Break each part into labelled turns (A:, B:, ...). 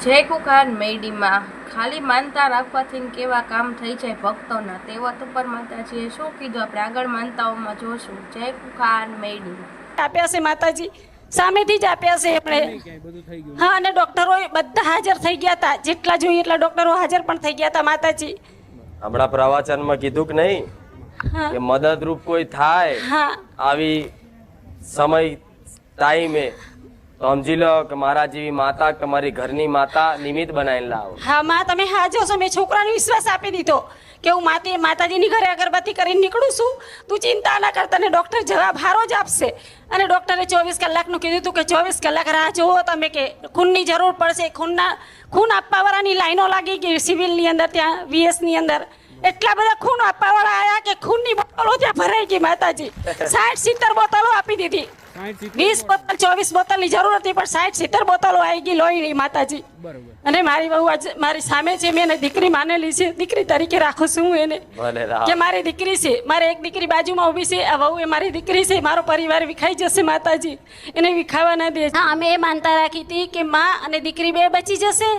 A: જય કુખાર મેડીમાં ખાલી માનતા રાખવાથી કેવા કામ થઈ જાય ભક્તોના તે વાત ઉપર માતાજીએ શું કીધું આપણે આગળ માનતાઓમાં જોશું। જય કુખાર મેડી
B: આપ્યા છે માતાજી, સામેથી જ આપ્યા છે આપણે। હા, અને ડોક્ટરો બધા હાજર થઈ ગયા હતા, જેટલા જોઈએ એટલા ડોક્ટરો હાજર પણ થઈ ગયા હતા માતાજી।
C: હમણાં પ્રવચનમાં કીધું કે નહીં કે મદદરૂપ કોઈ થાય આવી સમય ટાઈમે તો સમજી લો કે મારા જેવી માતા તમારી ઘરની માતા નિમિત્ત બનાવીને લાવો।
B: હા માં, તમે હાજર છો। મેં છોકરાને વિશ્વાસ આપી દીધો કે હું માતાજીની ઘરે અગરબત્તી કરીને નીકળું છું, તું ચિંતા ના કરતા, ને ડોક્ટર જવાબ હારો જ આપશે। અને ડોક્ટરે 24 કલાકનું કીધું હતું કે 24 કલાક રાહ જોવો તમે, કે ખૂનની જરૂર પડશે। ખૂન આપવાવાળાની લાઈનો લાગી ગઈ સિવિલની અંદર, ત્યાં VS ની અંદર એટલા બધા ખૂન આપવાવાળા આવ્યા કે ખૂનની બોટલો ત્યાં ભરાઈ ગઈ માતાજી। 60-70 બોટલો આપી દીધી। 20 બોટલ 24 બોટલની જરૂર હતી, પણ 60-70 બોટલો આવી ગઈ લોહીની માતાજી। અને મારી બહુ આજ મારી સામે છે, મેં એને દીકરી માનેલી છે, દીકરી તરીકે રાખું છું હું એને, કે મારી દીકરી છે। મારે એક દીકરી બાજુમાં ઊભી છે, આ વહુ એ મારી દીકરી છે। મારો પરિવાર વિખાઈ જશે માતાજી, એને વિખાવા ના દે। હા, અમે એ માનતા રાખી હતી કે માં અને દીકરી બે બચી જશે।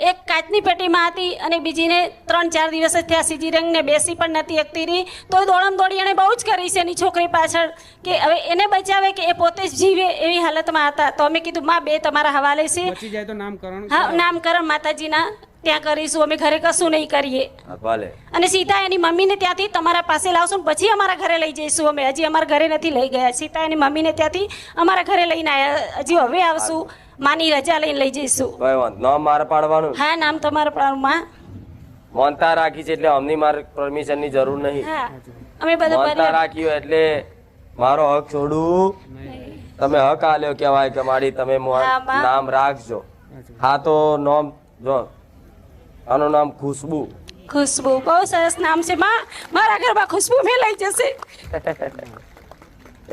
B: એક કાચની પેટીમાં હતી અને બીજીને 3-4 દિવસ જ થયા સિઝેરિયનને, બેસી પણ નથી શકતી રહી, તો દોડમ દોડી એણે બહુ જ કરી છે એની છોકરી પાછળ, કે હવે એને બચાવે કે એ પોતે જ જીવે એવી હાલતમાં હતા। તો અમે કીધું માં બે તમારા હવાલે છે,
D: બચી જાય તો નામકરણ,
B: હા નામકરણ માતાજીના ત્યાં કરીશું, અમે ઘરે કશું નહીં કરીએ। અને સીધા એની મમ્મીને ત્યાંથી તમારા પાસે લાવશું, પછી અમારા ઘરે લઈ જઈશું અમે। હજી અમારા ઘરે નથી લઈ ગયા, સીધા એની મમ્મીને ત્યાંથી અમારા ઘરે લઈને આવ્યા, હજી હવે આવશું, માની રજા લઈને લઈ જઈશું।
C: નામ મારે પાડવાનું?
B: હા, નામ તમારે પાડવાનું માં।
C: માનતા રાખી છે એટલે અમની મારે પરમિશન ની જરૂર નહીં।
B: હા, અમે બધા
C: માનતા રાખી એટલે મારો હક છોડું, તમે હક આલ્યો કહેવાય કે મારી તમે નામ રાખજો। હા, તો નામ જો, આનું નામ ખુશ્બુ।
B: ખુશ્બુ બહુ સરસ નામ છે માં, મારા ઘરમાં ખુશ્બુ મેલાઈ જશે।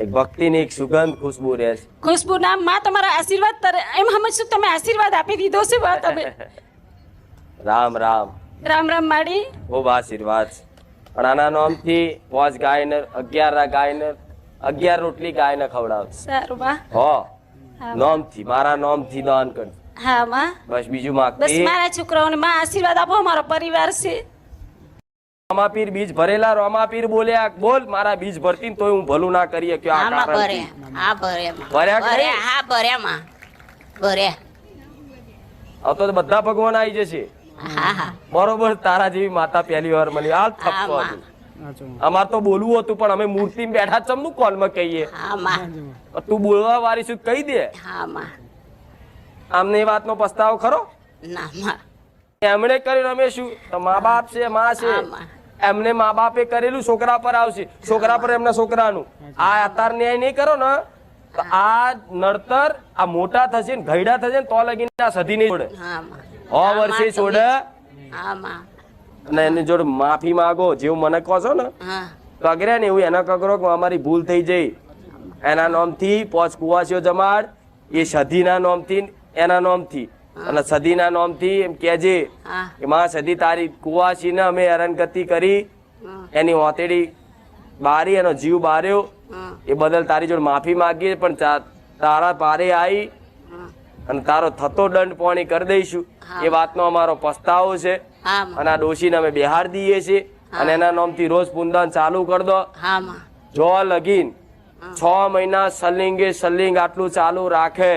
C: એક ભક્તિની એક સુગંધ ખુશ્બુ રહે છે।
B: ખુશ્બુ નામ માં તમારા આશીર્વાદ એમ સમજશું, તમે આશીર્વાદ આપી દીધો છે માં તમે।
C: રામ રામ
B: રામ રામ માડી,
C: ખૂબ આશીર્વાદ છે। પણ આના નામથી 5 ગાયને 11 ગાયને 11 રોટલી ગાયને ખવડાવશે।
B: સારું માં,
C: હો નામથી, મારા નામથી દાન કરજો।
B: હા માં,
C: બસ બીજું માંગતી
B: બસ મારા છોકરાઓને માં આશીર્વાદ આપો, મારો પરિવાર છે।
C: રામાપીર બીજ ભરેલા, રામાપીર બોલ્યા બોલ મારા બીજ ભરતી ને તોય હું ભલું ના કરીએ કે આ કારણ
E: હા ભર્યા
C: ભર્યા
E: હા ભર્યા માં ભર્યા।
C: હવે તો બધા ભગવાન આવી જશે। બરોબર, તારા જેવી માતા પહેલી વાર મળી, આ થપ્પો હતું। અમાર તો બોલવું હતું પણ અમે મૂર્તિ બેઠા ચમનું કોલમાં કહીએ, તું બોલવા વાળી છું કહી દે। આમને એ વાતનો પસ્તાવો ખરો? એમણે કર્યું, અમે શું તો મા બાપ છે, માં છે, એમને મા બાપે કરેલું છોકરા પર આવશે, છોકરા પર એમના છોકરાનું। આ અત્યાર ન્યાય નહીં કરો ને તો આ નડતર આ મોટા થશે ને ઘયડા થશે ને તો લગીને આ સધી નહીં છોડે, 100 વર્ષે છોડે। અને એની જોડે માફી માંગો, જેવું મને કહો છો ને કગરે ને એવું એના કગરો કે અમારી ભૂલ થઈ જઈ, એના નામથી 5 કુવાસીઓ જમાડ, એ સધીના નામથી એના નામથી, અને સદીના નામથી એમ કહેજે કે માં સદી તારી કુવાસીને અમે હેરાનગતિ કરી, એની હોતેડી બારી, એનો જીવ બાર્યો, એ બદલ તારી જોડે માફી માંગીએ, પણ તારા પારે આવી અને તારો થતો દંડ પોણી કરી દઈશું, એ વાતનો અમારો પસ્તાવો છે। અને આ ડોશીને અમે બિહાર દઈએ છીએ, અને એના નામથી રોજ પુંદાન ચાલુ કરી દો। જો લગીન 6 મહિના સલિંગે સલિંગ આટલું ચાલુ રાખે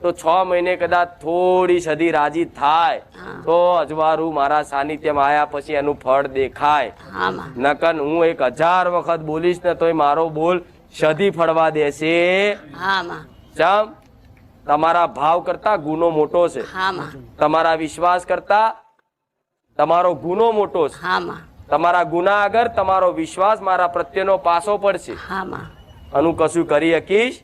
C: તો 6 મહિને કદાચ થોડી સદી રાજી થાય તો અજવારું મારા સાનિધ્યમાં આવ્યા પછી એનું ફળ દેખાય। નકન હું 1000 વખત બોલીશ ને તોય મારો બોલ સદી ફળવા દેશે। ચમ તમારા ભાવ કરતા ગુનો મોટો છે, તમારા વિશ્વાસ કરતા તમારો ગુનો મોટો છે। તમારા ગુના આગળ તમારો વિશ્વાસ મારા પ્રત્યેનો પાસો પડશે। અનુ કશું કરી શકીશ?